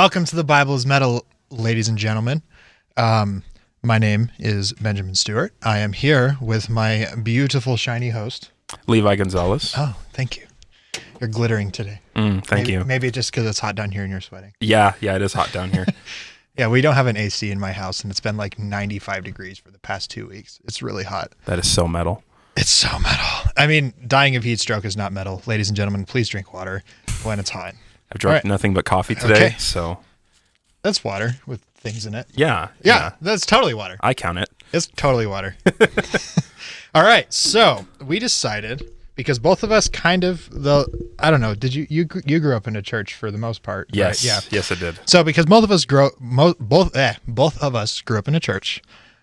Welcome to the Bible is Metal, ladies and gentlemen. My name is Benjamin Stewart. I am here with my beautiful, shiny host, Levi Gonzalez. Oh, thank you. You're glittering today. Thank you. Maybe just because it's hot down here and you're sweating. Yeah, it is hot down here. Yeah, we don't have an AC in my house, and it's been like 95 degrees for the past 2 weeks. It's really hot. That is so metal. It's so metal. I mean, dying of heat stroke is not metal. Ladies and gentlemen, please drink water when it's hot. I've drunk nothing but coffee today, Okay. So... That's water with things in it. Yeah, that's totally water. I count it. It's totally water. All right, so we decided, because both of us kind of, I don't know, did you grew up in a church for the most part? Yes, right? Yeah. yes, I did. So because both of us grew up in a church,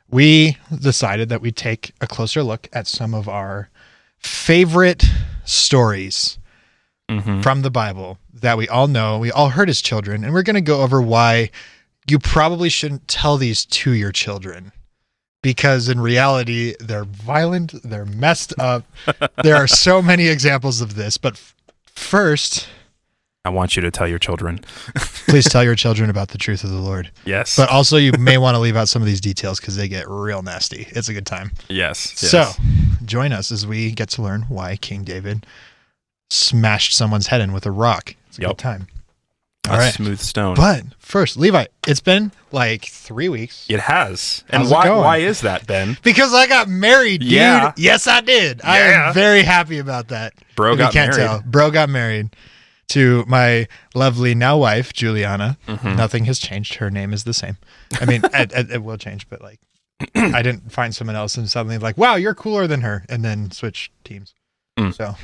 we decided that we'd take a closer look at some of our favorite stories from the Bible that we all know, we all heard as children, and we're going to go over why you probably shouldn't tell these to your children, because in reality, they're violent, they're messed up. There are so many examples of this, but first... I want you to tell your children. Please tell your children about the truth of the Lord. Yes. But also you may want to leave out some of these details because they get real nasty. It's a good time. Yes. So join us as we get to learn why King David smashed someone's head in with a rock. It's a good time. All right. Smooth stone. But first, Levi, it's been like 3 weeks. It has. And How's it going? why is that, Ben? Because I got married, dude. Yeah. Yes, I did. I am very happy about that. Bro got married. Tell. Bro got married to my lovely now wife, Juliana. Nothing has changed. Her name is the same. I mean, it will change, but like, I didn't find someone else and suddenly like, wow, you're cooler than her, and then switch teams. So,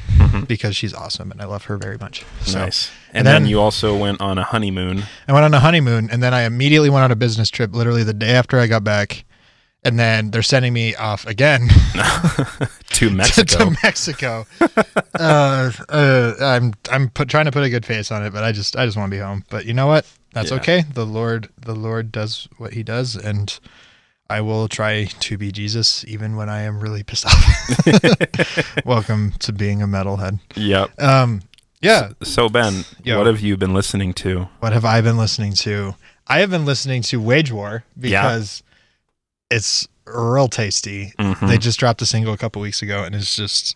because she's awesome and I love her very much. So, nice. And then you also went on a honeymoon. I went on a honeymoon, and then I immediately went on a business trip literally the day after I got back. And then they're sending me off again to Mexico. to Mexico. I'm trying to put a good face on it, but I just want to be home. But you know what? That's okay. The Lord does what He does, and I will try to be Jesus even when I am really pissed off. Welcome to being a metalhead. Yep. Yeah. So Ben, what have you been listening to? What have I been listening to? I have been listening to Wage War because it's real tasty. They just dropped a single a couple weeks ago, and it's just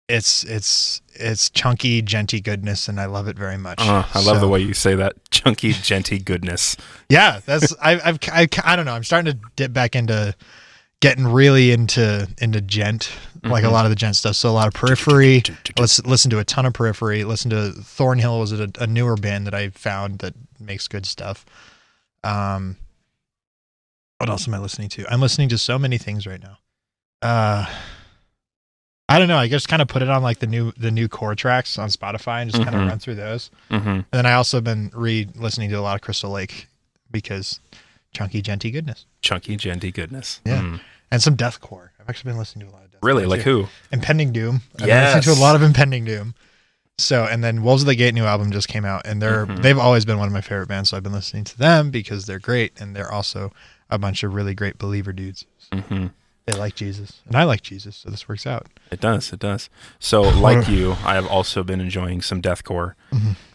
it's chunky, genty goodness, and I love it very much. I love the way you say that, chunky, genty goodness. Yeah, that's I don't know. I'm starting to dip back into getting really into gent, like a lot of the gent stuff. So a lot of Periphery. Let's listen to a ton of Periphery. Listen to Thornhill was a newer band that I found that makes good stuff. What else am I listening to? I'm listening to so many things right now. I don't know. I just kind of put it on like the new core tracks on Spotify and just kind of run through those. And then I also been listening to a lot of Crystal Lake because chunky, genty goodness. Chunky, genty goodness. Yeah. And some deathcore. I've actually been listening to a lot of deathcore. Really? Like who? Impending Doom. I've been listening to a lot of Impending Doom. So, and then Wolves of the Gate new album just came out, and they've always been one of my favorite bands. So I've been listening to them because they're great, and they're also a bunch of really great believer dudes. So they like Jesus, and I like Jesus, so this works out. It does. So, like you, I have also been enjoying some deathcore,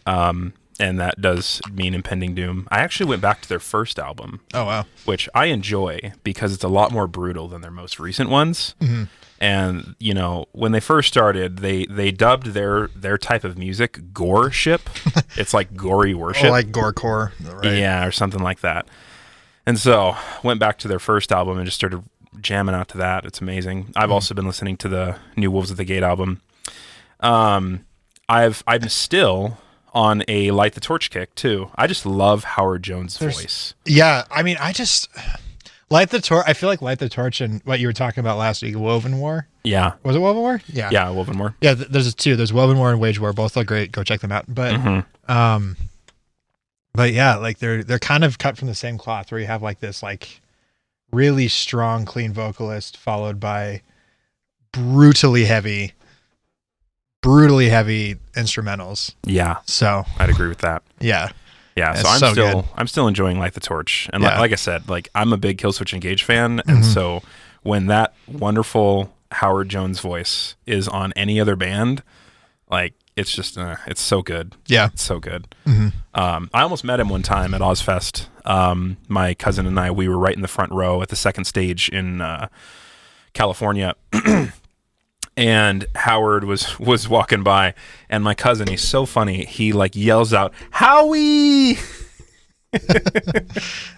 and that does mean Impending Doom. I actually went back to their first album. Oh wow! Which I enjoy because it's a lot more brutal than their most recent ones. And you know, when they first started, they dubbed their type of music gore-ship. It's like gory worship, like gorecore, right? Yeah, or something like that. And so went back to their first album and just started jamming out to that. It's amazing. I've also been listening to the new Wolves of the Gate album. I'm still on a Light the Torch kick too. I just love Howard Jones' voice. Yeah, I mean, I just Light the Torch. I feel like Light the Torch and what you were talking about last week, Woven War. Yeah, was it Woven War? Yeah, Woven War. Yeah, there's two. There's Woven War and Wage War. Both are great. Go check them out. But yeah, like they're kind of cut from the same cloth, where you have like this like really strong, clean vocalist followed by brutally heavy instrumentals. Yeah. So I'd agree with that. Yeah. Yeah. So I'm still enjoying Light the Torch. And like I said, like I'm a big Killswitch Engage fan. And so when that wonderful Howard Jones voice is on any other band, like it's just, it's so good. Yeah. It's so good. I almost met him one time at Ozfest. My cousin and I, we were right in the front row at the second stage in California. And Howard was walking by, and my cousin, he's so funny. He like yells out, "Howie!"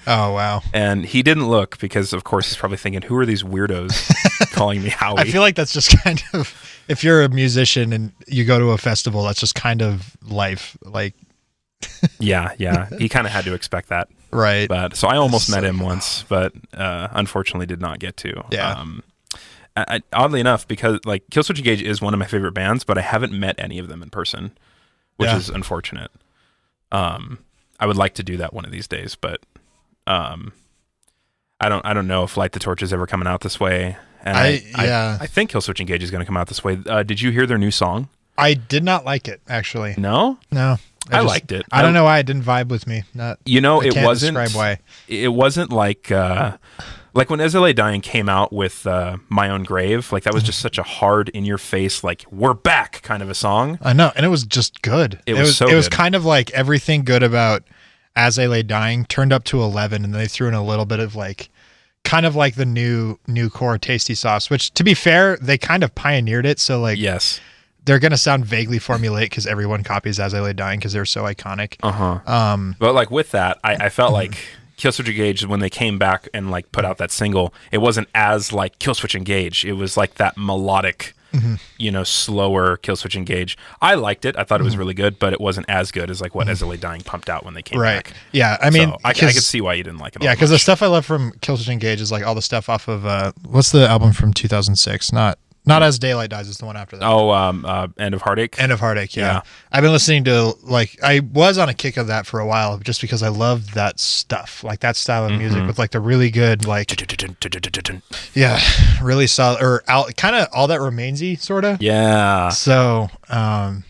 Oh, wow. And he didn't look because, of course, he's probably thinking, who are these weirdos calling me Howie? I feel like that's just kind of, if you're a musician and you go to a festival, that's just kind of life. Like, yeah. He kind of had to expect that. Right. But so I almost met him once, but unfortunately did not get to. Yeah. Oddly enough, because like Killswitch Engage is one of my favorite bands, but I haven't met any of them in person, which is unfortunate. I would like to do that one of these days, but I don't know if Light the Torch is ever coming out this way. And I think Killswitch Engage is going to come out this way. Did you hear their new song? I did not like it, actually. No. I liked it. I don't know why it didn't vibe with me. It wasn't. Describe why. It wasn't like when As I Lay Dying came out with My Own Grave. Like that was just such a hard, in your face, like we're back kind of a song. I know, and it was just good. It was kind of like everything good about As I Lay Dying turned up to 11, and they threw in a little bit of like, kind of like the new core Tasty Sauce. Which, to be fair, they kind of pioneered it. So like, yes. They're going to sound vaguely formulaic because everyone copies As I Lay Dying because they're so iconic. But like with that, I felt like Killswitch Engage, when they came back and like put out that single, it wasn't as like Killswitch Engage. It was like that melodic, slower Killswitch Engage. I liked it. I thought it was really good, but it wasn't as good as like what As I Lay Dying pumped out when they came back. Yeah, I mean, so I could see why you didn't like it. Yeah, because the stuff I love from Killswitch Engage is like all the stuff off of what's the album from 2006? Not As Daylight Dies, it's the one after that. End of Heartache. End of Heartache, yeah. I've been listening to, like, I was on a kick of that for a while just because I loved that stuff, like that style of music with like the really good, like, really solid, or kind of All That Remains-y, sort of. Yeah. So, All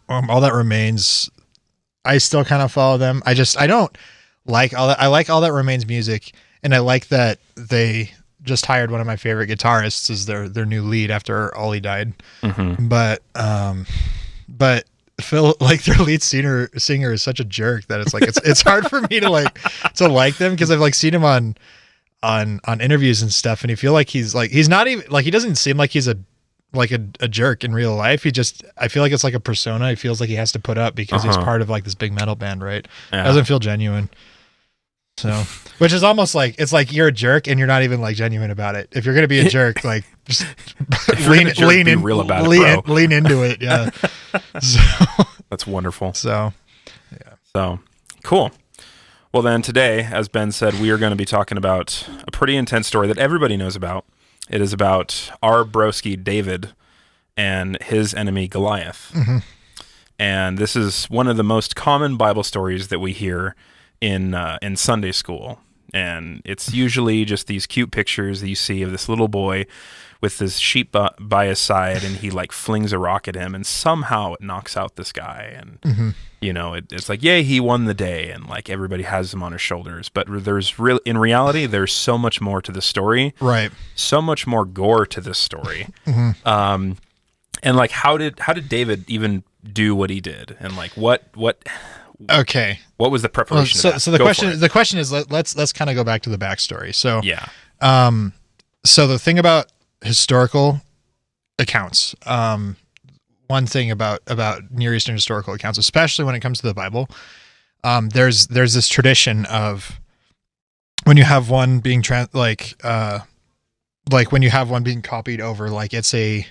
That Remains, I still kind of follow them. I don't like all that. I like All That Remains music, and I like that they just hired one of my favorite guitarists as their new lead after Ollie died. But Phil, like their lead singer is such a jerk that it's like it's hard for me to like them because I've like seen him on interviews and stuff, and you feel like he's not even like, he doesn't seem like he's a jerk in real life. I feel like it's like a persona he feels like he has to put up because he's part of like this big metal band, right? Yeah. Doesn't feel genuine. So, which is almost like, it's like you're a jerk and you're not even like genuine about it. If you're going to be a jerk, like just lean into it. Yeah. So, that's wonderful. So, yeah. So cool. Well then today, as Ben said, we are going to be talking about a pretty intense story that everybody knows about. It is about our broski David and his enemy Goliath. And this is one of the most common Bible stories that we hear in Sunday school, and it's usually just these cute pictures that you see of this little boy with this sheep by his side, and he like flings a rock at him, and somehow it knocks out this guy, and it's like, yay, he won the day, and like everybody has him on his shoulders. But in reality, there's so much more to the story, right? So much more gore to this story. And like, how did David even do what he did, and like what? Okay. What was the preparation? So the question is, let's kind of go back to the backstory. So yeah. So the thing about historical accounts, one thing about Near Eastern historical accounts, especially when it comes to the Bible, there's this tradition of when you have one being when you have one being copied over, like the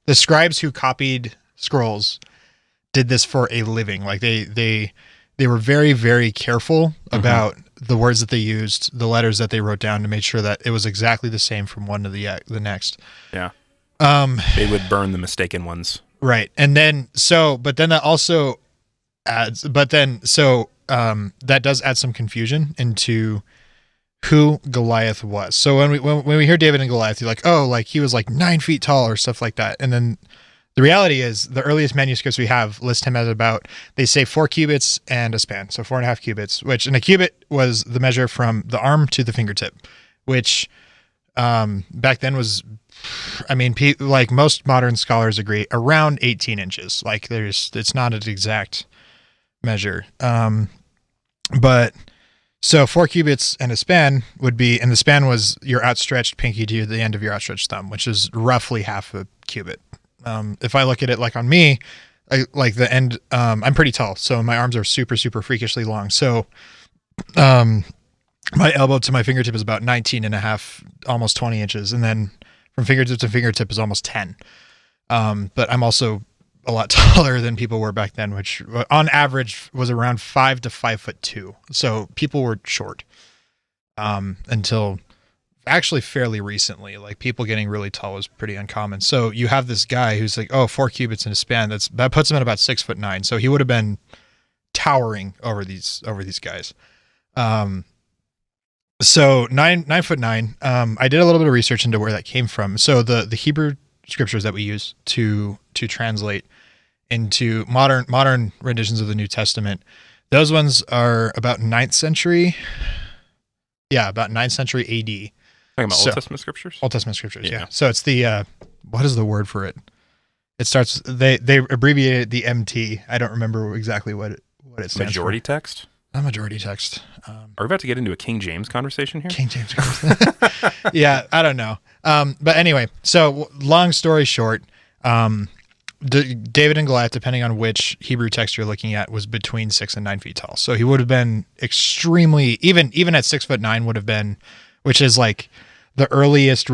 scribes who copied scrolls did this for a living. Like they were very, very careful about the words that they used, the letters that they wrote down, to make sure that it was exactly the same from one to the next. Yeah. They would burn the mistaken ones. Right. And then, that also adds, that does add some confusion into who Goliath was. So when we hear David and Goliath, you're like, oh, like he was like 9 feet tall or stuff like that. And then the reality is the earliest manuscripts we have list him as they say 4 cubits and a span. So 4.5 cubits, and a cubit was the measure from the arm to the fingertip, which back then was, I mean, like most modern scholars agree, around 18 inches. Like it's not an exact measure. But so 4 cubits and a span would be, and the span was your outstretched pinky to the end of your outstretched thumb, which is roughly half a cubit. If I look at it like on me, like the end, I'm pretty tall, so my arms are super, super freakishly long. So, my elbow to my fingertip is about 19 and a half, almost 20 inches. And then from fingertip to fingertip is almost 10. But I'm also a lot taller than people were back then, which on average was around 5 to 5'2". So people were short, until actually fairly recently. Like people getting really tall was pretty uncommon. So you have this guy who's like, 4 cubits in a span. That puts him at about 6'9". So he would have been towering over these guys. So 9'9". I did a little bit of research into where that came from. So the Hebrew scriptures that we use to translate into modern renditions of the New Testament, those ones are about 9th century. Yeah, about 9th century AD. Talking about Old Testament scriptures? Old Testament scriptures, yeah. So it's the what is the word for it? It starts, they abbreviated the MT. I don't remember exactly what it stands Majority for. text? Not majority text. Are we about to get into a King James conversation here? King James conversation. Yeah, I don't know. But anyway, so long story short, David and Goliath, depending on which Hebrew text you're looking at, was between 6 and 9 feet tall. So he would have been extremely, even at 6'9" would have been, which is like the earliest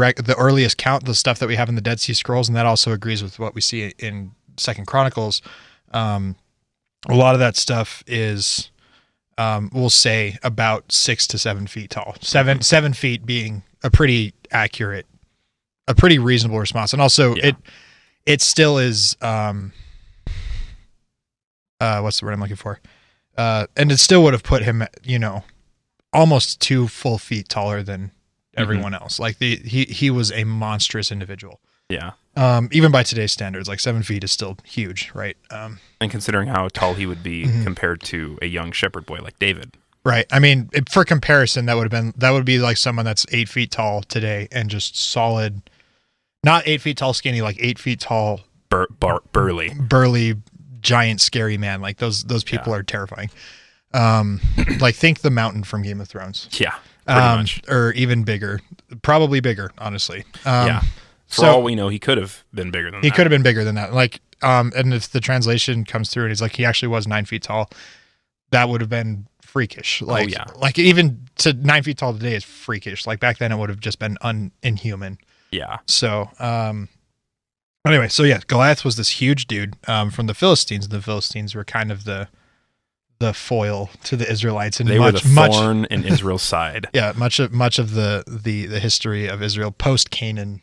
count, the stuff that we have in the Dead Sea Scrolls, and that also agrees with what we see in 2nd Chronicles. A lot of that stuff is, we'll say, about 6 to 7 feet tall. 7 feet being a pretty accurate, a pretty reasonable response, and also it still is. What's the word I'm looking for? And it still would have put him, almost 2 full feet taller than everyone else. Like he was a monstrous individual. Yeah. Even by today's standards, like 7 feet is still huge, right? And considering how tall he would be compared to a young shepherd boy like David. Right. I mean, for comparison, that would be like someone that's 8 feet tall today and just solid, not 8 feet tall skinny, like 8 feet tall burly, giant, scary man. Like those people are terrifying. Like think the Mountain from Game of Thrones. Yeah. Pretty much. Or even bigger, probably bigger, honestly. Yeah. For all we know, he could have been bigger than that. He could have been bigger than that. Like, and if the translation comes through and he's like, he actually was 9 feet tall, that would have been freakish. Like, like even to 9 feet tall today is freakish. Like back then it would have just been inhuman. Yeah. So, anyway, so yeah, Goliath was this huge dude, from the Philistines. The Philistines were kind of the foil to the Israelites, and they were the thorn in Israel's side. Yeah, much of the history of Israel post Canaan,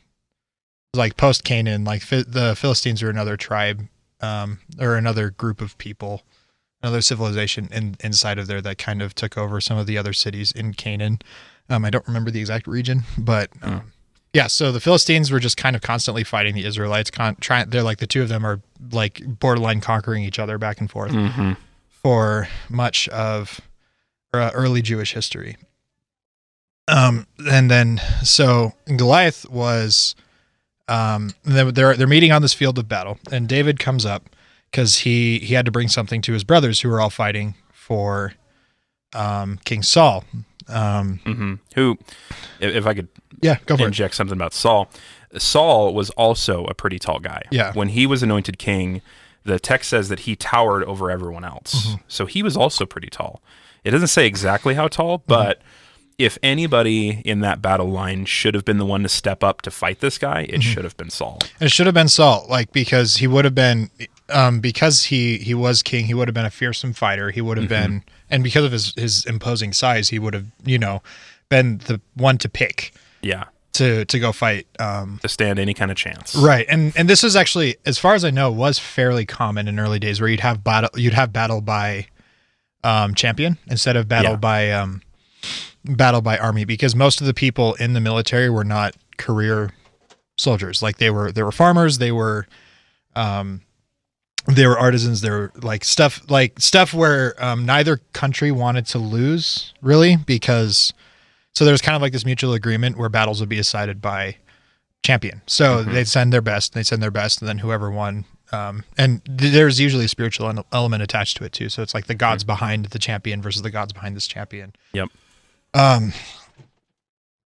like the Philistines were another tribe, or another group of people, another civilization inside of there that kind of took over some of the other cities in Canaan. I don't remember the exact region, but yeah. So the Philistines were just kind of constantly fighting the Israelites. They're like the two of them are like borderline conquering each other back and forth. For much of early Jewish history. And then, so Goliath was, they're meeting on this field of battle, and David comes up because he had to bring something to his brothers who were all fighting for King Saul. Who, if I could go for inject something about Saul. Saul was also a pretty tall guy. Yeah. When he was anointed king, the text says that he towered over everyone else. So he was also pretty tall. It doesn't say exactly how tall, but if anybody in that battle line should have been the one to step up to fight this guy, it should have been Saul. It should have been Saul, like, because he would have been, because he was king, he would have been a fearsome fighter. He would have been, and because of his imposing size, he would have, been the one to pick. Yeah. To go fight, to stand any kind of chance, right? And this was actually, as far as I know, was fairly common in early days, where you'd have battle by champion instead of battle by army, because most of the people in the military were not career soldiers. Like they were farmers, they were artisans, they were like stuff where neither country wanted to lose, really, because. So there's kind of like this mutual agreement where battles would be decided by champion. So they'd send their best, and then whoever won and there's usually a spiritual element attached to it too. So it's like the gods behind the champion versus the gods behind this champion. Yep.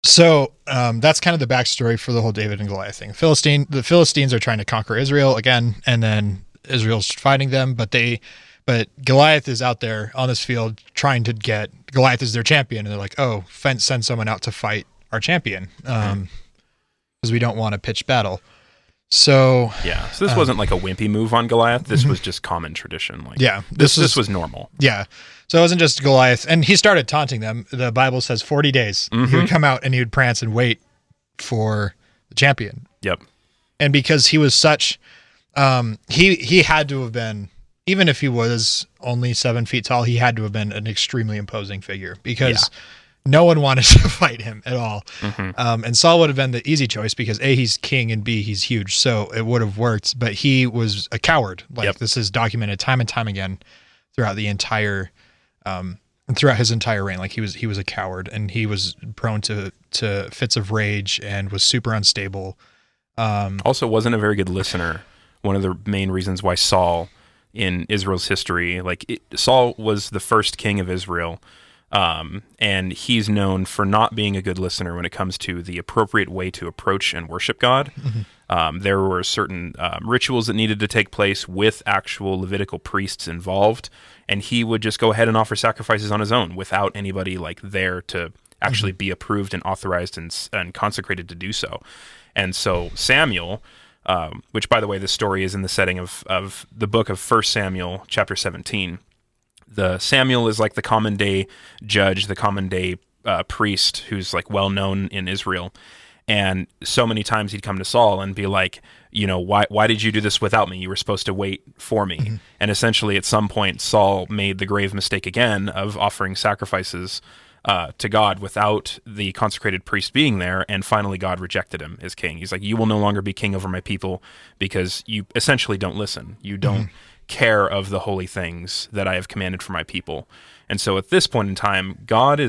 So that's kind of the backstory for the whole David and Goliath thing. The Philistines are trying to conquer Israel again, and then Israel's fighting them, but Goliath is out there on this field trying to get Goliath is their champion, and they're like, "Oh, send someone out to fight our champion, because we don't want to pitch battle." So so this wasn't like a wimpy move on Goliath. This was just common tradition. Like, this was normal. Yeah. So it wasn't just Goliath, and he started taunting them. The Bible says 40 days he would come out and he would prance and wait for the champion. Yep. And because he was such, he had to have been, even if he was only 7 feet tall, he had to have been an extremely imposing figure because no one wanted to fight him at all. And Saul would have been the easy choice because A, he's king, and B, he's huge. So it would have worked, but he was a coward. Like this is documented time and time again throughout the entire, throughout his entire reign. Like he was a coward, and he was prone to fits of rage and was super unstable. Also wasn't a very good listener. One of the main reasons why Saul in Israel's history, Saul was the first king of Israel. And he's known for not being a good listener when it comes to the appropriate way to approach and worship God. There were certain rituals that needed to take place with actual Levitical priests involved, and he would just go ahead and offer sacrifices on his own without anybody there to actually be approved and authorized and consecrated to do so. And so Samuel, which by the way, this story is in the setting of the book of 1 Samuel chapter 17. The Samuel is like the common day judge, the common day priest who's well known in Israel. And so many times he'd come to Saul and be like, why did you do this without me? You were supposed to wait for me. And essentially at some point, Saul made the grave mistake again of offering sacrifices to God without the consecrated priest being there. And finally, God rejected him as king. He's like, you will no longer be king over my people because you essentially don't listen. You don't care of the holy things that I have commanded for my people. And so at this point in time, God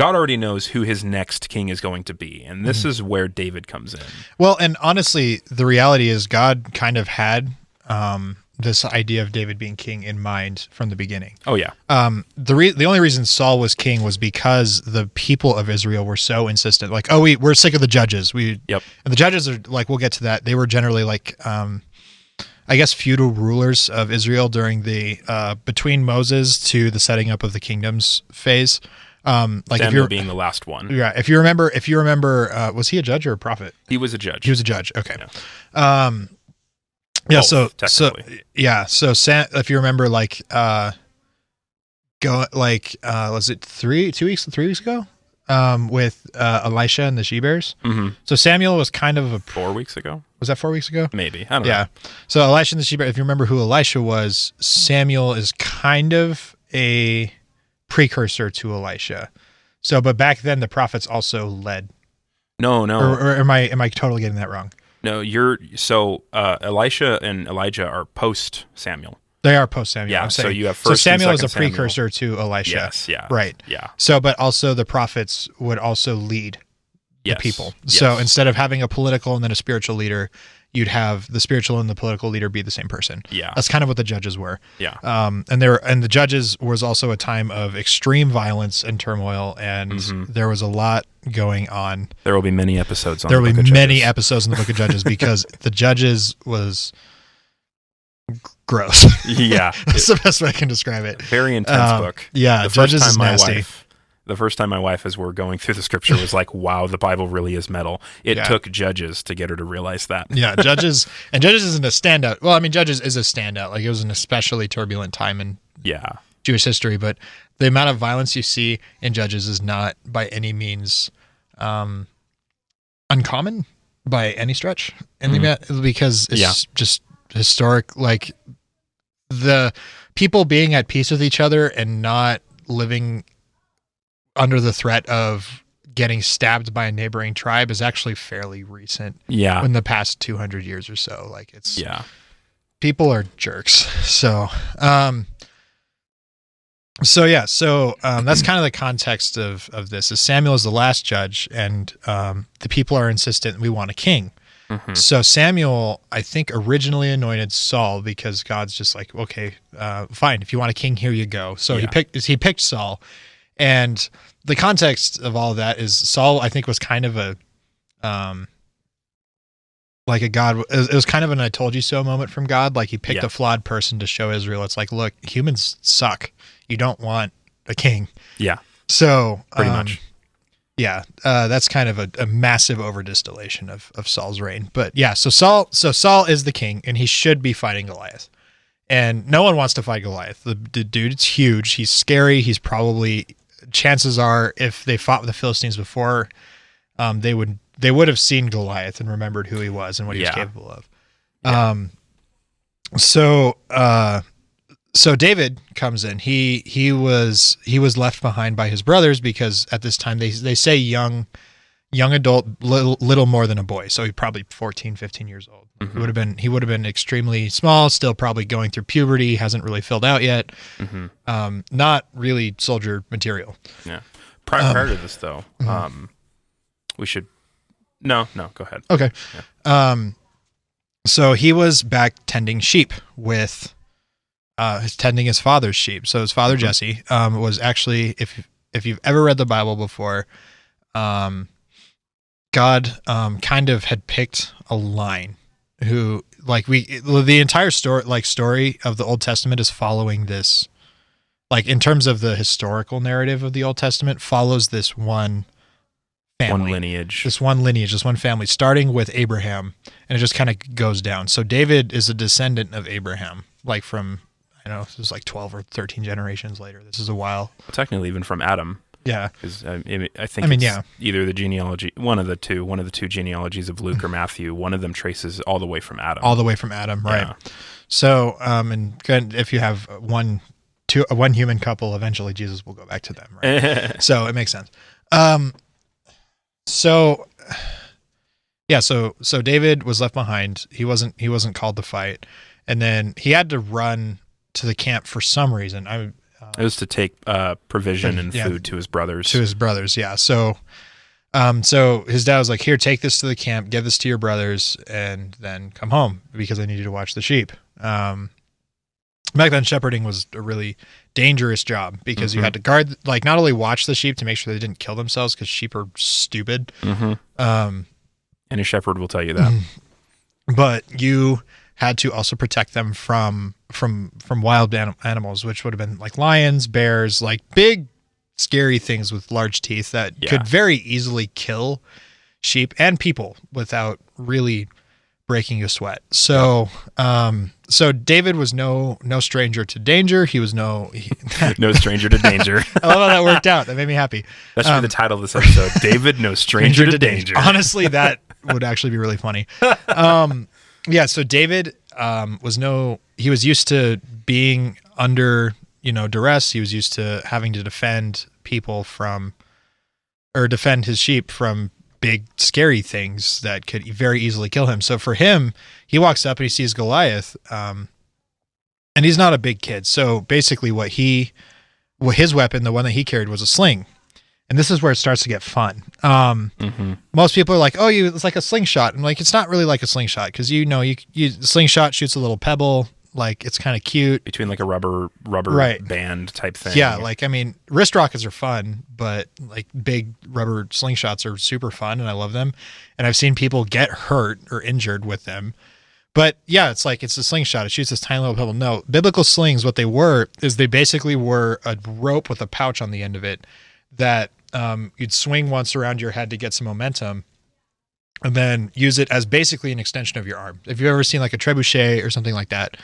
already knows who his next king is going to be. And this is where David comes in. Well, and honestly, the reality is God kind of had this idea of David being king in mind from the beginning. Oh, yeah. The only reason Saul was king was because the people of Israel were so insistent. We're sick of the judges. And the judges are we'll get to that. They were generally I guess feudal rulers of Israel during the between Moses to the setting up of the kingdoms phase. Samuel being the last one. Yeah, if you remember, was he a judge or a prophet? He was a judge. He was a judge. Okay. Yeah. So if you remember, was it 3 weeks ago? With Elisha and the she-bears. So Samuel was kind of 4 weeks ago. Was that 4 weeks ago? Maybe. I don't know. Yeah. So Elisha and the she-bear, if you remember who Elisha was, Samuel is kind of a precursor to Elisha. So, but back then the prophets also led. No. Or am I totally getting that wrong? No, Elisha and Elijah are post Samuel. They are post Samuel. Yeah, so you have first Samuel and is a second precursor to Elisha. Yes, yeah. Right. Yeah. So, but also the prophets would also lead the people. Yes. So instead of having a political and then a spiritual leader, you'd have the spiritual and the political leader be the same person. Yeah. That's kind of what the judges were. Yeah. And the judges was also a time of extreme violence and turmoil, and there was a lot going on. There will be many episodes on There will be many episodes in the book of Judges because the Judges was gross. Yeah. That's the best way I can describe it. Very intense book. Yeah, Judges is nasty. The first time my wife, as we're going through the scripture, was like, wow, the Bible really is metal. It took Judges to get her to realize that. Yeah, Judges isn't a standout. Well, I mean, Judges is a standout. It was an especially turbulent time in Jewish history, but the amount of violence you see in Judges is not by any means uncommon by any stretch. Because it's just historic, the people being at peace with each other and not living under the threat of getting stabbed by a neighboring tribe is actually fairly recent. Yeah. In the past 200 years or so. People are jerks. So, that's kind of the context of this. Is Samuel is the last judge, and the people are insistent we want a king. So Samuel, I think, originally anointed Saul because God's just like, okay, fine. If you want a king, here you go. So he picked Saul. And the context of all of that is Saul, I think, was kind of a like a God. It was kind of an "I told you so" moment from God. Like he picked a flawed person to show Israel. It's like, look, humans suck. You don't want a king. Yeah. So pretty much. Yeah, that's kind of a massive overdistillation of Saul's reign. But yeah, so Saul is the king, and he should be fighting Goliath. And no one wants to fight Goliath. The dude's huge. He's scary. He's probably, chances are, if they fought with the Philistines before, they would have seen Goliath and remembered who he was and what he was capable of. Yeah. So David comes in. He was left behind by his brothers because at this time they say young adult, little more than a boy. So he's probably 14, 15 years old. He would have been extremely small, still probably going through puberty, hasn't really filled out yet. Not really soldier material. Yeah. Prior to this though, we should No, go ahead. Okay. Yeah. So he was back tending sheep with tending his father's sheep. So his father Jesse was actually, if you've ever read the Bible before, God kind of had picked a line who, like, the entire story of the Old Testament is following this, like, in terms of the historical narrative of the Old Testament, follows this one family, this one family, starting with Abraham, and it just kind of goes down. So David is a descendant of Abraham, like from, I don't know, it was like 12 or 13 generations later. This is a while. Technically, even from Adam. Yeah. Because I think either the genealogy, one of the two genealogies of Luke or Matthew, one of them traces all the way from Adam. All the way from Adam, right. Yeah. So, and if you have one human couple, eventually Jesus will go back to them, right? So it makes sense. So David was left behind. He wasn't called to fight, and then he had to run to the camp for some reason. It was to take provision and food to his brothers. Yeah. So his dad was like, "Here, take this to the camp, give this to your brothers, and then come home because I need you to watch the sheep." Back then, shepherding was a really dangerous job because you had to guard, like, not only watch the sheep to make sure they didn't kill themselves because sheep are stupid. Any shepherd will tell you that. But you had to also protect them from wild animals, which would have been like lions, bears, like big, scary things with large teeth that could very easily kill sheep and people without really breaking a sweat. So, so David was no stranger to danger. He was no stranger to danger. I love how that worked out. That made me happy. That should be the title of this episode. David, no stranger to danger. Honestly, that would actually be really funny. Yeah. So David he was used to being under, duress. He was used to having to defend defend his sheep from big, scary things that could very easily kill him. So for him, he walks up and he sees Goliath, and he's not a big kid. So basically his weapon, the one that he carried, was a sling. And this is where it starts to get fun. Most people are like, "Oh, it's like a slingshot." I'm like, it's not really like a slingshot because slingshot shoots a little pebble. Like, it's kind of cute. Between like a rubber band type thing. Yeah, like, I mean, wrist rockets are fun, but like big rubber slingshots are super fun, and I love them. And I've seen people get hurt or injured with them. But yeah, it's a slingshot. It shoots this tiny little pebble. No, biblical slings, what they were is they basically were a rope with a pouch on the end of it that you'd swing once around your head to get some momentum, and then use it as basically an extension of your arm. If you've ever seen like a trebuchet or something like that,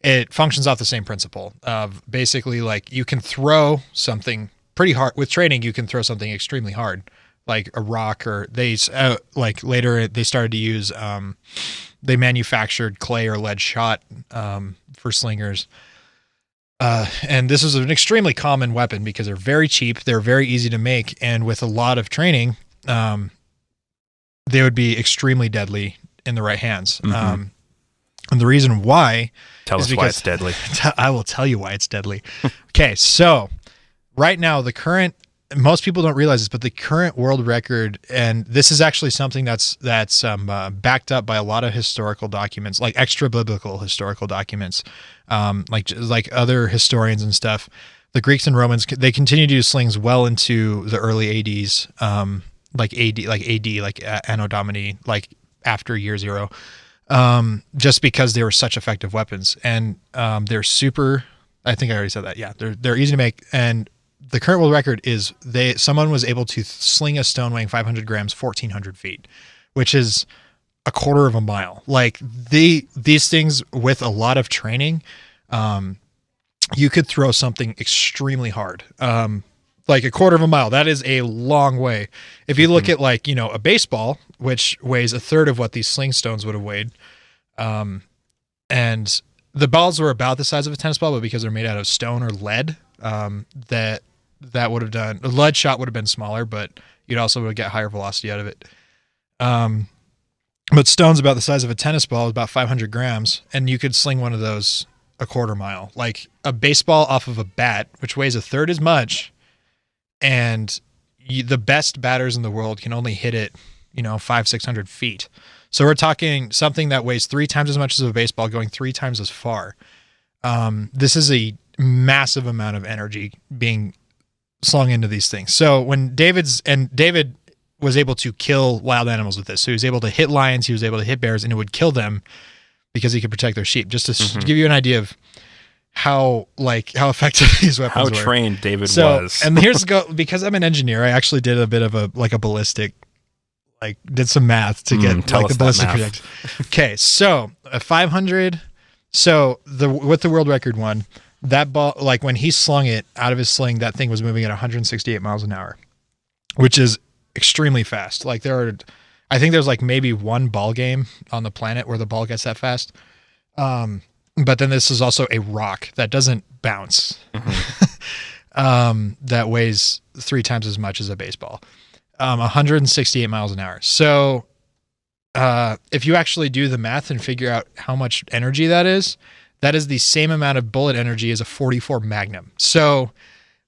it functions off the same principle of basically, like, you can throw something pretty hard. With training, you can throw something extremely hard, like a rock, or later they started to use, they manufactured clay or lead shot for slingers. And this is an extremely common weapon because they're very cheap. They're very easy to make. And with a lot of training, they would be extremely deadly in the right hands. And the reason why Tell us why it's deadly. I will tell you why it's deadly. Okay, so right now the current most people don't realize this, but the current world record, and this is actually something that's backed up by a lot of historical documents, like extra biblical historical documents, like other historians and stuff. The Greeks and Romans, they continue to use slings well into the early ADs, like Anno Domini, like after year zero, just because they were such effective weapons, and they're super. I think I already said that. Yeah, they're easy to make, and the current world record is someone was able to sling a stone weighing 500 grams, 1,400 feet, which is a quarter of a mile. Like these things with a lot of training, you could throw something extremely hard. Like a quarter of a mile, that is a long way. If you look at like, a baseball, which weighs a third of what these sling stones would have weighed. And the balls were about the size of a tennis ball, but because they're made out of stone or lead, that would have done, a lead shot would have been smaller, but you'd also get higher velocity out of it. But stone's about the size of a tennis ball, about 500 grams, and you could sling one of those a quarter mile. Like a baseball off of a bat, which weighs a third as much, and the best batters in the world can only hit it, 500-600 feet. So we're talking something that weighs 3 times as much as a baseball going 3 times as far. This is a massive amount of energy being slung into these things. So when David was able to kill wild animals with this. So he was able to hit lions, he was able to hit bears, and it would kill them because he could protect their sheep. Just to give you an idea of how effective these weapons were. How trained David was. And because I'm an engineer, I actually did a bit of a ballistic, did some math to get the ballistic project. Okay, so a 500. So with the world record one, that ball, when he slung it out of his sling, that thing was moving at 168 miles an hour, which is extremely fast. I think there's maybe one ball game on the planet where the ball gets that fast. But then this is also a rock that doesn't bounce. That weighs 3 times as much as a baseball. 168 miles an hour. So if you actually do the math and figure out how much energy that is the same amount of bullet energy as a .44 Magnum. So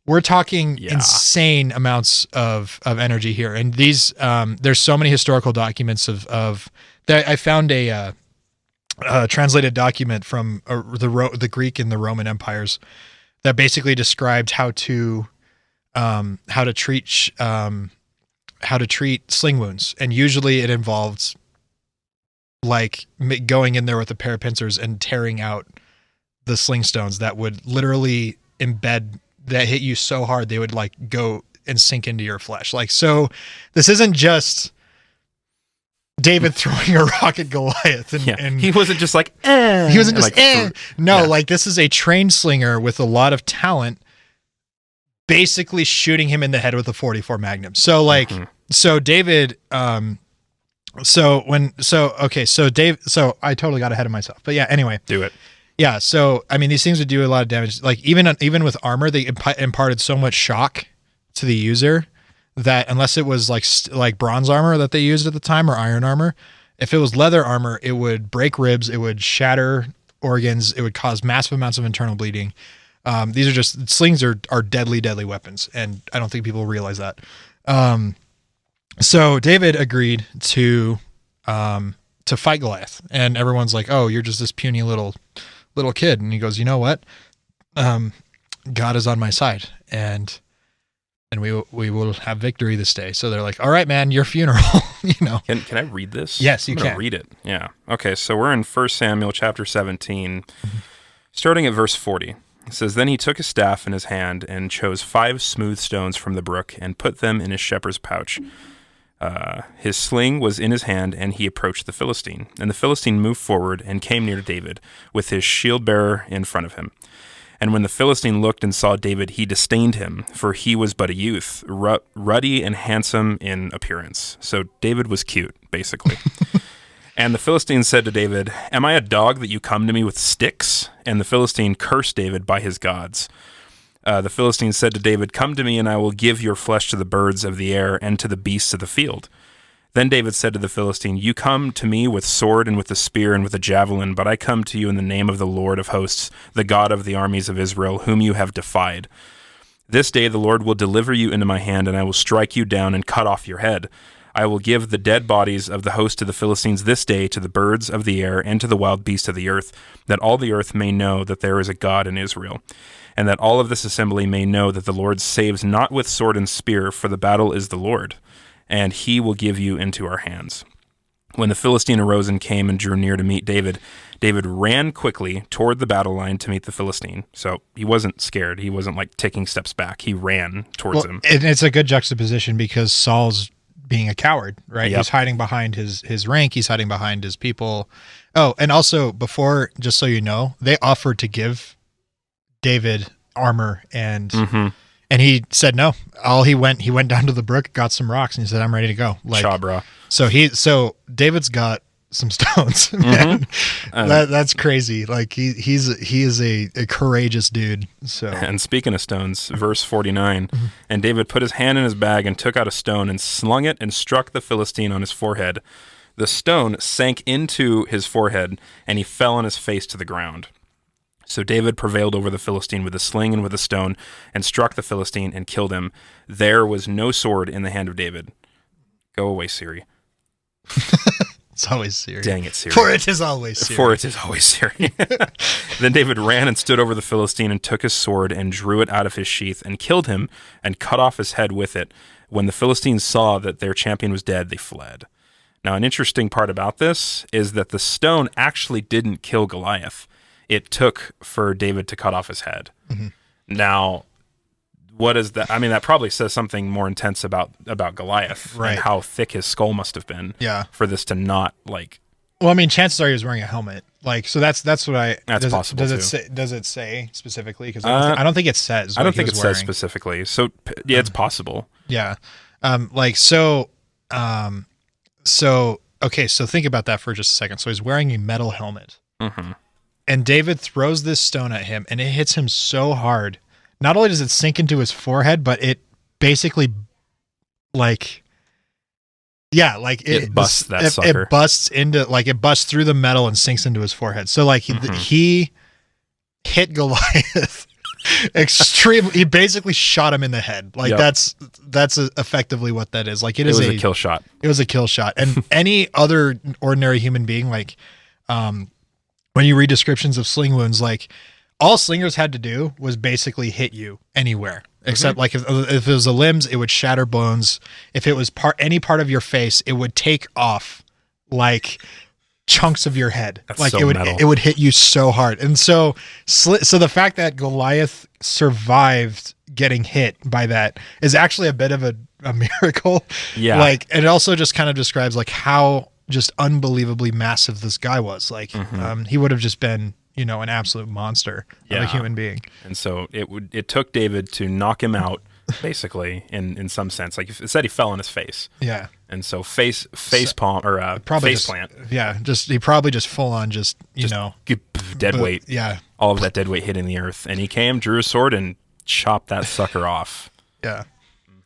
we're talking insane amounts of energy here. And these, there's so many historical documents of that. I found a translated document from the Greek and the Roman empires that basically described how to treat sling wounds. And usually it involves going in there with a pair of pincers and tearing out the sling stones that would literally embed, that hit you so hard they would go and sink into your flesh. So this isn't just David throwing a rock at Goliath and he wasn't just he wasn't just No, this is a trained slinger with a lot of talent basically shooting him in the head with a .44 Magnum. So so David so I totally got ahead of myself. But yeah, anyway. Do it. Yeah, so I mean, these things would do a lot of damage. Even with armor, they imparted so much shock to the user that unless it was like bronze armor that they used at the time or iron armor, if it was leather armor, it would break ribs, it would shatter organs, it would cause massive amounts of internal bleeding. These are just slings are deadly weapons, and I don't think people realize that. So David agreed to fight Goliath, and everyone's like, "Oh, you're just this puny little kid," and he goes, "You know what? God is on my side, and we will have victory this day." So they're like, "All right, man, your funeral." Can I read this? Yes, you can read it. Yeah. Okay. So we're in 1 Samuel chapter 17, starting at verse 40. It says, "Then he took a staff in his hand and chose 5 smooth stones from the brook and put them in his shepherd's pouch. His sling was in his hand, and he approached the Philistine. And the Philistine moved forward and came near David, with his shield-bearer in front of him. And when the Philistine looked and saw David, he disdained him, for he was but a youth, ruddy and handsome in appearance." So David was cute, basically. "And the Philistine said to David, 'Am I a dog that you come to me with sticks?' And the Philistine cursed David by his gods. The Philistine said to David, 'Come to me, and I will give your flesh to the birds of the air and to the beasts of the field.' Then David said to the Philistine, 'You come to me with sword and with a spear and with a javelin, but I come to you in the name of the Lord of hosts, the God of the armies of Israel, whom you have defied. This day the Lord will deliver you into my hand, and I will strike you down and cut off your head. I will give the dead bodies of the host of the Philistines this day to the birds of the air and to the wild beasts of the earth, that all the earth may know that there is a God in Israel, and that all of this assembly may know that the Lord saves not with sword and spear, for the battle is the Lord, and he will give you into our hands." When the Philistine arose and came and drew near to meet David, David ran quickly toward the battle line to meet the Philistine. So he wasn't scared. He wasn't like taking steps back. He ran towards him. And it's a good juxtaposition because Saul's being a coward, right? Yep. He's hiding behind his rank. He's hiding behind his people. Oh, and also before, just so you know, they offered to give David armor and he said no. He went down to the brook, got some rocks, and he said, "I'm ready to go." Like, Chabra. So David's got some stones. Man. That's crazy. Like he is a courageous dude. So, and speaking of stones, verse 49, and David put his hand in his bag and took out a stone and slung it and struck the Philistine on his forehead. The stone sank into his forehead, and he fell on his face to the ground. So David prevailed over the Philistine with a sling and with a stone, and struck the Philistine and killed him. There was no sword in the hand of David. Go away, Siri. It's always Siri. Dang it, Siri. For it is always Siri. For it is always Siri. Then David ran and stood over the Philistine and took his sword and drew it out of his sheath and killed him and cut off his head with it. When the Philistines saw that their champion was dead, they fled. Now, an interesting part about this is that the stone actually didn't kill Goliath. It took for David to cut off his head. Now, what is that? I mean, that probably says something more intense about Goliath, right? And how thick his skull must have been. Yeah. For this to not like. Well, I mean, chances are he was wearing a helmet. Like, so that's what I. That's possible. Does it say specifically? Because I don't think it says. I don't think it says specifically. So yeah, it's possible. Yeah. Okay. So think about that for just a second. So he's wearing a metal helmet. And David throws this stone at him, and it hits him so hard. Not only does it sink into his forehead, but it basically, it busts that sucker. It busts it busts through the metal and sinks into his forehead. So he hit Goliath extremely. He basically shot him in the head. That's effectively what that is. Like it was a kill shot. It was a kill shot. And any other ordinary human being, when you read descriptions of sling wounds, all slingers had to do was basically hit you anywhere, except if it was the limbs, it would shatter bones. If it was any part of your face, it would take off chunks of your head. That's so metal. It would hit you so hard. And so the fact that Goliath survived getting hit by that is actually a bit of a miracle. Yeah. And it also just kind of describes how just unbelievably massive this guy was. He would have just been, an absolute monster of a human being. And so it took David to knock him out, basically, in some sense. Like it said, he fell on his face. Yeah. And so face palm or face plant. Yeah. He probably just full on dead weight. Yeah. All of that dead weight hitting the earth. And he came, drew his sword, and chopped that sucker off. Yeah.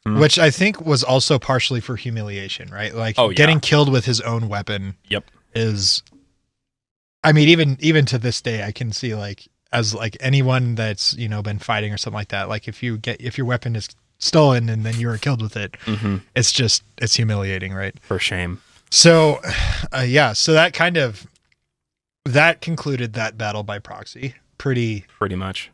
Which I think was also partially for humiliation, right? Getting killed with his own weapon. Yep. Is, I mean, even to this day, I can see as anyone that's been fighting or something like that. If your weapon is stolen and then you were killed with it, it's humiliating, right? For shame. So, so that concluded that battle by proxy pretty much.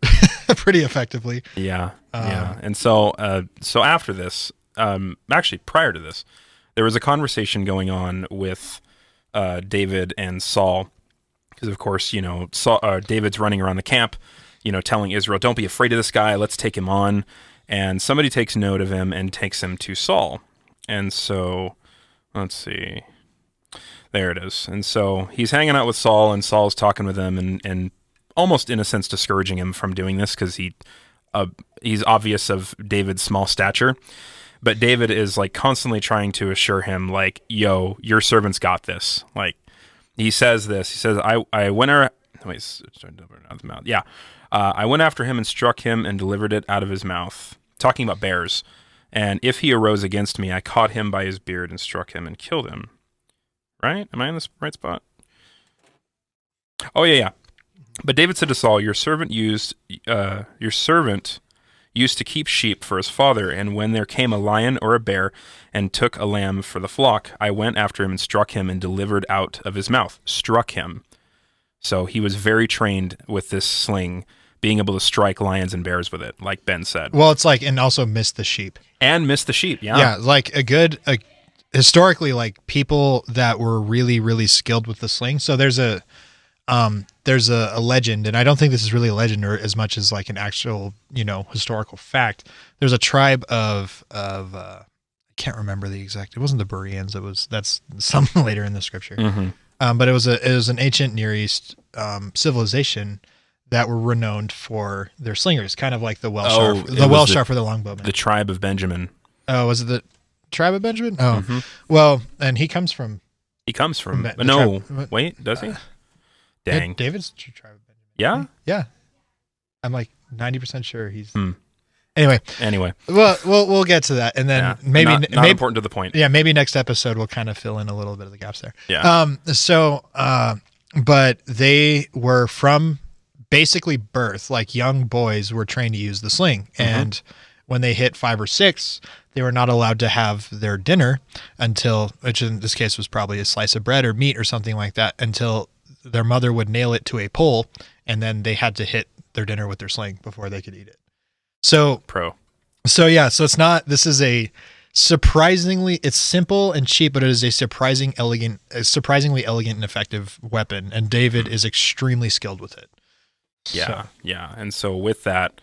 Pretty effectively. Yeah. And so after this, actually prior to this, there was a conversation going on with David and Saul, because of course, David's running around the camp, telling Israel, "Don't be afraid of this guy. Let's take him on." And somebody takes note of him and takes him to Saul. And so, let's see. There it is. And so he's hanging out with Saul, and Saul's talking with him and almost in a sense discouraging him from doing this because he's obvious of David's small stature. But David is constantly trying to assure him "Yo, your servant's got this." He says this. He says, I went after him and struck him and delivered it out of his mouth. Talking about bears. And if he arose against me, I caught him by his beard and struck him and killed him. Right? Am I in this right spot? Oh, yeah. But David said to Saul, your servant used to keep sheep for his father, and when there came a lion or a bear and took a lamb for the flock, I went after him and struck him and delivered out of his mouth. Struck him. So he was very trained with this sling, being able to strike lions and bears with it, like Ben said. Well, it's like, and also miss the sheep. And miss the sheep, yeah. Yeah, like historically, like people that were really, really skilled with the sling. So there's a legend, and I don't think this is really a legend or as much as like an actual, historical fact. There's a tribe of I can't remember the exact. It wasn't the Bereans. That's something later in the scripture. Mm-hmm. But it was an ancient Near East civilization that were renowned for their slingers, kind of like the Welsh are for the longbowmen. The tribe of Benjamin. Oh, was it the tribe of Benjamin? Oh, mm-hmm. Well, and he comes from. Wait, does he? Dang. David's tribe of Benjamin. Yeah? Yeah. I'm like 90% sure he's. Anyway. Well, we'll get to that, and then maybe not important to the point. Yeah, maybe next episode we'll kind of fill in a little bit of the gaps there. Yeah. But they were from basically birth, like young boys were trained to use the sling, and when they hit 5 or 6, they were not allowed to have their dinner until, which in this case was probably a slice of bread or meat or something like that, until their mother would nail it to a pole, and then they had to hit their dinner with their sling before they could eat it. So it's not, this is a surprisingly, it's simple and cheap, but it is a surprisingly elegant and effective weapon, and David is extremely skilled with it. Yeah. And so with that,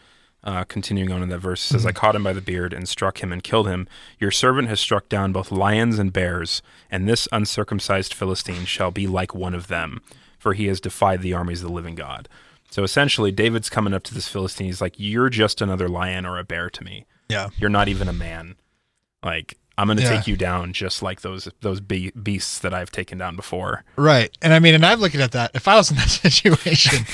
continuing on in that verse, it says, I caught him by the beard and struck him and killed him. Your servant has struck down both lions and bears, and this uncircumcised Philistine shall be like one of them, for he has defied the armies of the living God. So essentially, David's coming up to this Philistine. He's like, you're just another lion or a bear to me. Yeah. You're not even a man. Like, I'm going to take you down just like those beasts that I've taken down before. Right. And I mean, and I'm looking at that. If I was in that situation,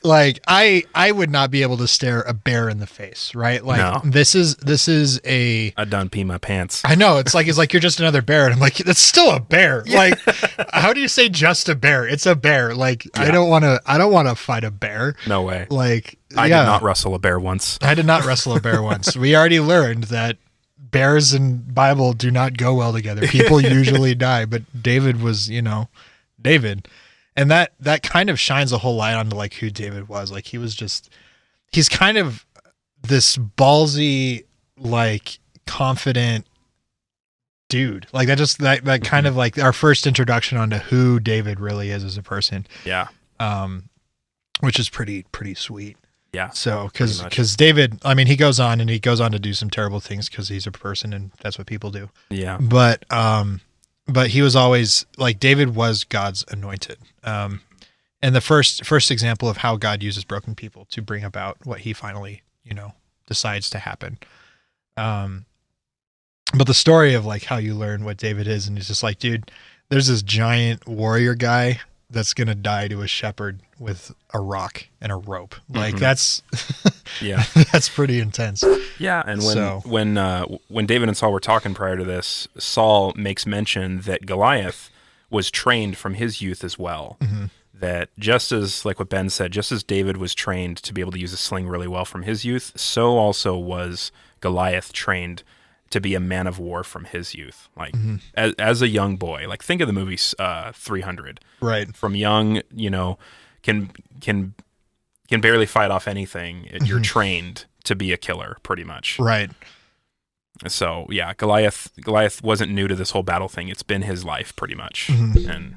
like I would not be able to stare a bear in the face, right? Like this is a I done pee my pants. I know. It's like you're just another bear, and I'm like, that's still a bear. Like, how do you say just a bear? It's a bear. Like, I don't want to fight a bear. No way. Like, I did not wrestle a bear once. I did not wrestle a bear once. We already learned that bears and Bible do not go well together. People usually die, but David was, David. And that kind of shines a whole light onto like who David was. Like he's kind of this ballsy, like confident dude. Like that kind of like our first introduction onto who David really is as a person. Yeah. Which is pretty sweet. Yeah. So because David, I mean, he goes on to do some terrible things because he's a person and that's what people do. Yeah. But he was always like, David was God's anointed. And the first example of how God uses broken people to bring about what he finally, decides to happen. But the story of like how you learn what David is, and he's just like, dude, there's this giant warrior guy that's going to die to a shepherd with a rock and a rope. Like that's, that's pretty intense. Yeah. And when David and Saul were talking prior to this, Saul makes mention that Goliath was trained from his youth as well. Mm-hmm. That just as, like what Ben said, just as David was trained to be able to use a sling really well from his youth, so also was Goliath trained to be a man of war from his youth, like as a young boy. Like think of the movie 300. Right. From young, can barely fight off anything. You're trained to be a killer, pretty much. Right. So yeah, Goliath wasn't new to this whole battle thing. It's been his life pretty much, and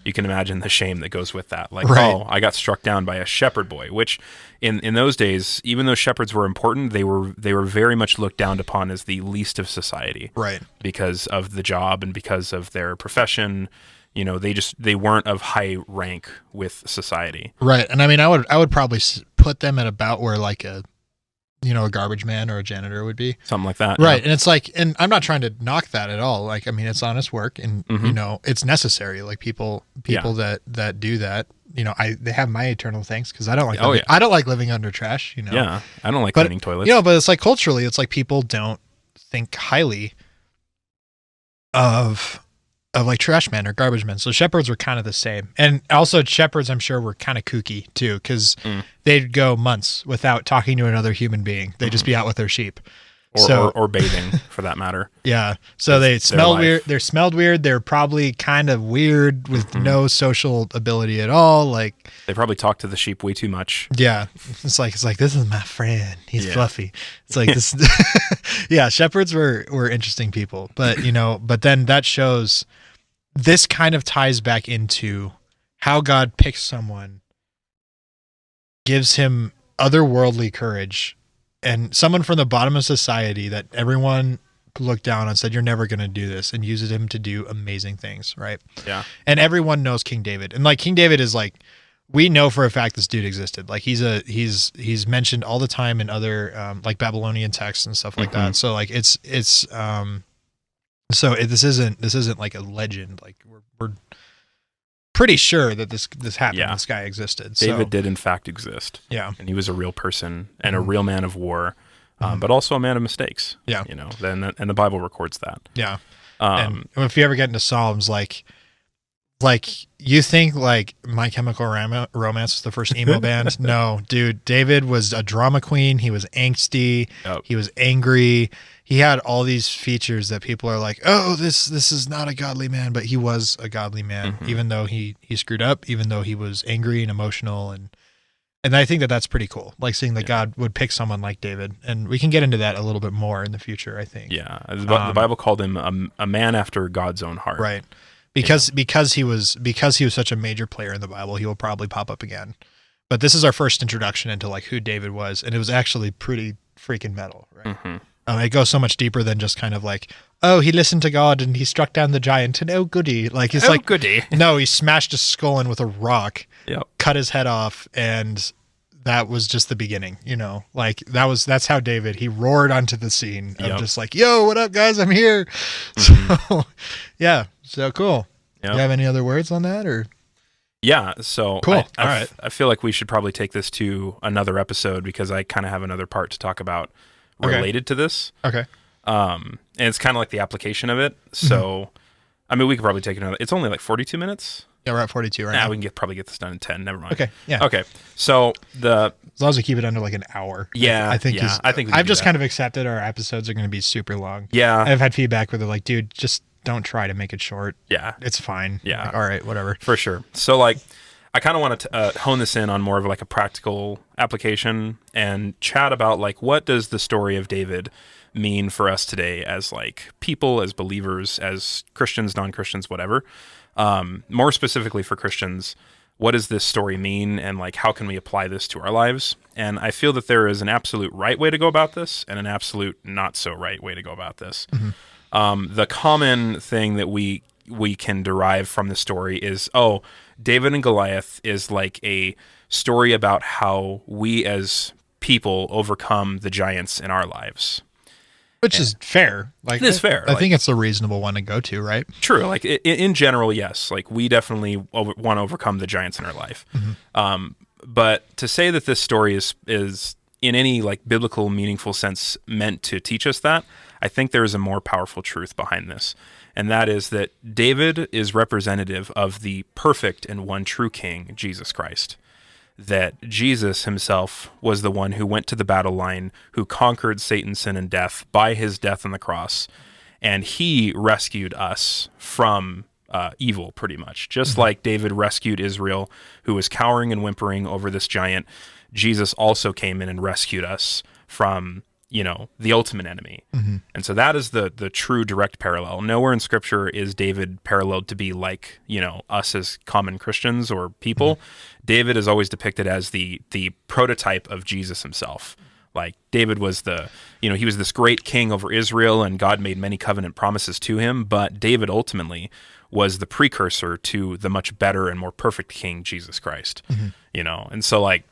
you can imagine the shame that goes with that. Like, oh, I got struck down by a shepherd boy, which in those days, even though shepherds were important, they were very much looked down upon as the least of society. Right. Because of the job and because of their profession. They weren't of high rank with society. Right. And I mean, I would probably put them at about where like a garbage man or a janitor would be. Something like that. Right. Yeah. And it's like, and I'm not trying to knock that at all. Like, I mean, it's honest work and, it's necessary. Like people that do that, they have my eternal thanks because I don't like, I don't like living under trash, Yeah. I don't like cleaning toilets. But it's like culturally, it's like people don't think highly of like trash men or garbage men. So shepherds were kind of the same. And also shepherds, I'm sure, were kind of kooky too, because they'd go months without talking to another human being. They'd just be out with their sheep. Or bathing, for that matter. Yeah. So they smelled weird. They smelled weird. They're probably kind of weird with no social ability at all. Like they probably talk to the sheep way too much. Yeah. It's like this is my friend. He's fluffy. It's like this. Yeah. Shepherds were interesting people, but then that shows this kind of ties back into how God picks someone, gives him otherworldly courage. And someone from the bottom of society that everyone looked down and said, you're never going to do this, and uses him to do amazing things, right? Yeah. And everyone knows King David. And like King David is like, we know for a fact this dude existed. Like he's mentioned all the time in other like Babylonian texts and stuff like that. So like this isn't like a legend. Like we're pretty sure that this happened. Yeah. This guy existed. David did in fact exist. Yeah. And he was a real person and a real man of war, but also a man of mistakes. Yeah. And the Bible records that. Yeah. And if you ever get into Psalms, like you think like My Chemical Romance was the first emo band. No, dude, David was a drama queen. He was angsty. Yep. He was angry. He had all these features that people are like, oh, this is not a godly man, but he was a godly man, even though he screwed up, even though he was angry and emotional. And I think that's pretty cool. Like seeing that God would pick someone like David, and we can get into that a little bit more in the future, I think. Yeah. The Bible called him a man after God's own heart. Right. Because he was such a major player in the Bible, he will probably pop up again. But this is our first introduction into like who David was, and it was actually pretty freaking metal, right? It goes so much deeper than just kind of like, oh, he listened to God and he struck down the giant, and oh goody, like it's like goody. No, he smashed his skull in with a rock, Yep. cut his head off, and that was just the beginning, like that's how David, he roared onto the scene of just like, yo, what up guys, I'm here. So yeah, so cool. Yep. Do you have any other words on that or? Yeah, so cool. All right. I feel like we should probably take this to another episode because I kind of have another part to talk about related to this. Okay. And it's kind of like the application of it. So, I mean, we could probably take another. It's only like 42 minutes. Yeah, we're at 42 right now. We can probably get this done in 10. Never mind. Okay. Yeah. Okay. So as long as we keep it under like an hour. Yeah. I think I've just that. kind of accepted our episodes are going to be super long. Yeah. I've had feedback where they're like, dude, just don't try to make it short. Yeah. It's fine. Yeah. Like, all right, whatever. For sure. So like, I kind of want to hone this in on more of like a practical application and chat about like, what does the story of David mean for us today as like people, as believers, as Christians, non-Christians, whatever. More specifically for Christians, what does this story mean and like how can we apply this to our lives? And I feel that there is an absolute right way to go about this and an absolute not so right way to go about this. The common thing that we can derive from the story is, David and Goliath is like a story about how we as people overcome the giants in our lives. Which is fair. Like, it is fair. I think it's a reasonable one to go to, right? True. Like in general, yes. Like we definitely want to overcome the giants in our life. But to say that this story is in any like biblical, meaningful sense meant to teach us that, I think there is a more powerful truth behind this. And that is that David is representative of the perfect and one true King, Jesus Christ. That Jesus himself was the one who went to the battle line, who conquered Satan, sin, and death by his death on the cross. And he rescued us from evil, pretty much. Just like David rescued Israel, who was cowering and whimpering over this giant, Jesus also came in and rescued us from, the ultimate enemy. And so that is the true direct parallel. Nowhere in Scripture is David paralleled to be like, us as common Christians or people. David is always depicted as the prototype of Jesus himself. Like David was he was this great king over Israel and God made many covenant promises to him, but David ultimately was the precursor to the much better and more perfect King, Jesus Christ. And so like,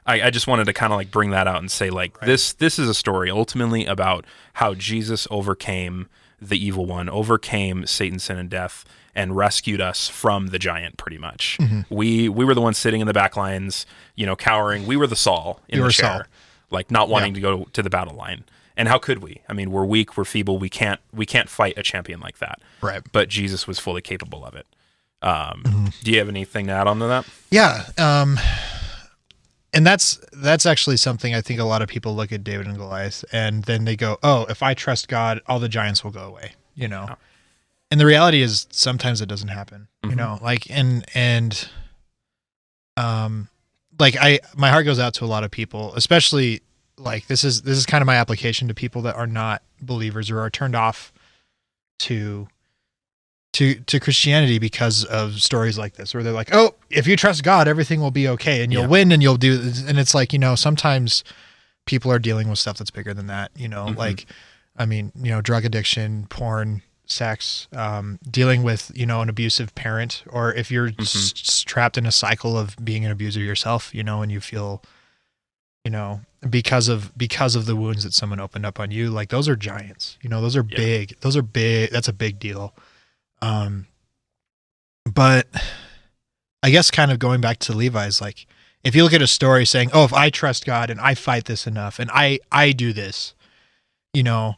I just wanted to kind of like bring that out and say like, this is a story ultimately about how Jesus overcame the evil one, overcame Satan, sin, and death, and rescued us from the giant pretty much. We were the ones sitting in the back lines, cowering. We were the Saul in the chair, like not wanting to go to the battle line. And how could we? I mean, we're weak, we're feeble, we can't fight a champion like that. Right. But Jesus was fully capable of it. Do you have anything to add on to that? Yeah. And that's actually something I think a lot of people look at David and Goliath and then they go, oh, if I trust God, all the giants will go away, you know? Oh. And the reality is sometimes it doesn't happen, you know, like, my heart goes out to a lot of people, especially like this is kind of my application to people that are not believers or are turned off to Christianity because of stories like this, where they're like, oh, if you trust God, everything will be okay and you'll win and you'll do this. And it's like, you know, sometimes people are dealing with stuff that's bigger than that, you know, like, I mean, you know, drug addiction, porn, sex, dealing with, you know, an abusive parent, or if you're trapped in a cycle of being an abuser yourself, you know, and you feel, you know, because of the wounds that someone opened up on you, like those are giants, you know, those are big, that's a big deal. But I guess kind of going back to Levi's, like if you look at a story saying, oh, if I trust God and I fight this enough and I do this, you know,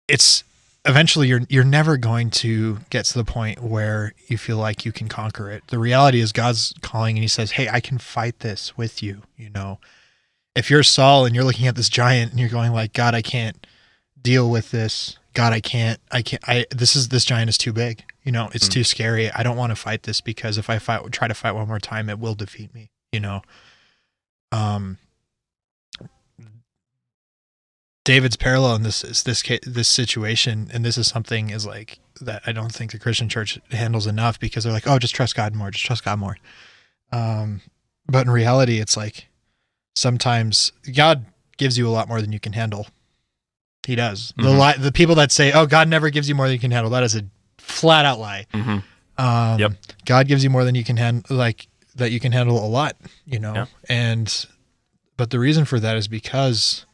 it's eventually you're never going to get to the point where you feel like you can conquer it. The reality is God's calling and he says, hey, I can fight this with you. You know, if you're Saul and you're looking at this giant and you're going like, God, I can't deal with this. God, this giant is too big. You know, it's too scary. I don't want to fight this because if I try to fight one more time, it will defeat me, you know? David's parallel in this situation, and this is something is like that I don't think the Christian church handles enough because they're like, oh, just trust God more. But in reality, it's like sometimes God gives you a lot more than you can handle. He does. The people that say, oh, God never gives you more than you can handle, that is a flat out lie. God gives you more than you can handle, like that you can handle a lot, you know? But the reason for that is because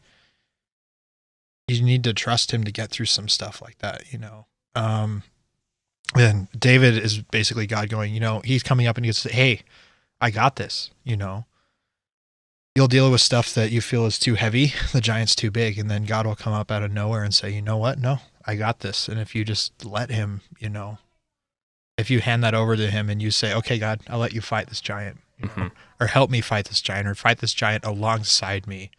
you need to trust him to get through some stuff like that, you know? And David is basically God going, you know, he's coming up and he says, hey, I got this, you know? You'll deal with stuff that you feel is too heavy, the giant's too big, and then God will come up out of nowhere and say, you know what? No, I got this. And if you just let him, you know, if you hand that over to him and you say, okay, God, I'll let you fight this giant, you know, or help me fight this giant, or fight this giant alongside me.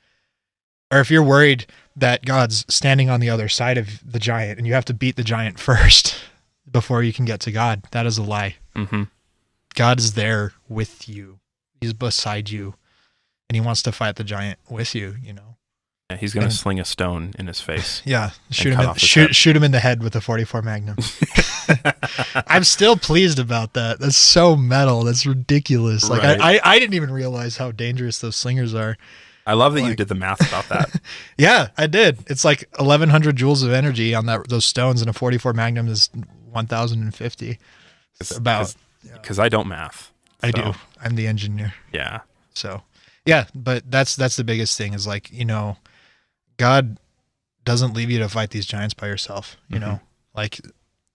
Or if you're worried that God's standing on the other side of the giant and you have to beat the giant first before you can get to God, that is a lie. God is there with you. He's beside you. And he wants to fight the giant with you, you know. Yeah, he's going to sling a stone in his face. Yeah, shoot him in the head with a 44 Magnum. I'm still pleased about that. That's so metal. That's ridiculous. Like I didn't even realize how dangerous those slingers are. I love that you did the math about that. Yeah, I did. It's like 1,100 joules of energy on those stones, and a 44 Magnum is 1,050. It's about because I don't math. I do. I'm the engineer. Yeah. So. Yeah, but that's the biggest thing is like, you know, God doesn't leave you to fight these giants by yourself, you know? Like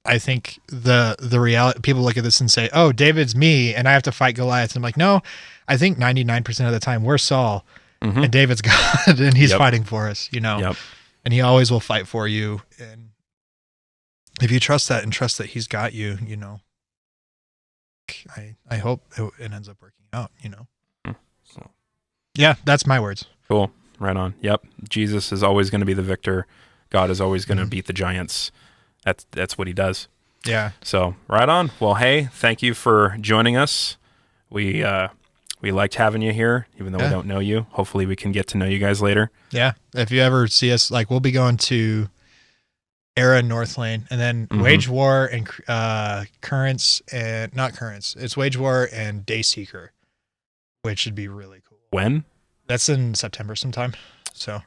I think the reality, people look at this and say, oh, David's me and I have to fight Goliath. And I'm like, no, I think 99% of the time we're Saul and David's God and he's fighting for us, you know? And he always will fight for you. And if you trust that and trust that he's got you, you know, I hope it ends up working out, you know? Yeah, that's my words. Cool. Right on. Yep. Jesus is always going to be the victor. God is always going to beat the giants. That's what he does. Yeah. So right on. Well, hey, thank you for joining us. We liked having you here, even though we don't know you. Hopefully we can get to know you guys later. Yeah. If you ever see us, like we'll be going to Era and North Lane, and then Wage War and Currents and not Currents. It's Wage War and Dayseeker, which should be really cool. When? That's in September sometime. So,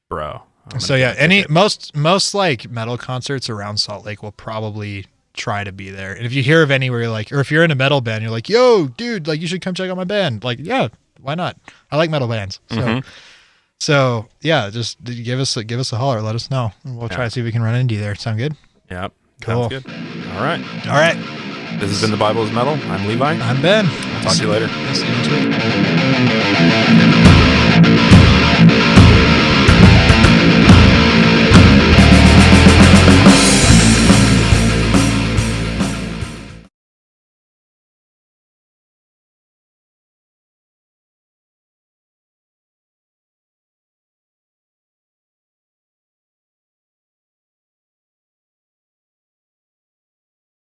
bro. So yeah, most like metal concerts around Salt Lake will probably try to be there. And if you hear of anywhere like, or if you're in a metal band, you're like, yo, dude, like you should come check out my band. Like, yeah, why not? I like metal bands. So yeah, just give us a holler. Let us know. And we'll try to see if we can run into you there. Sound good? Yep. Cool. Sounds good. All right. This has been The Bible is Metal. I'm Levi. I'm Ben. I'll talk to you later. See you next week.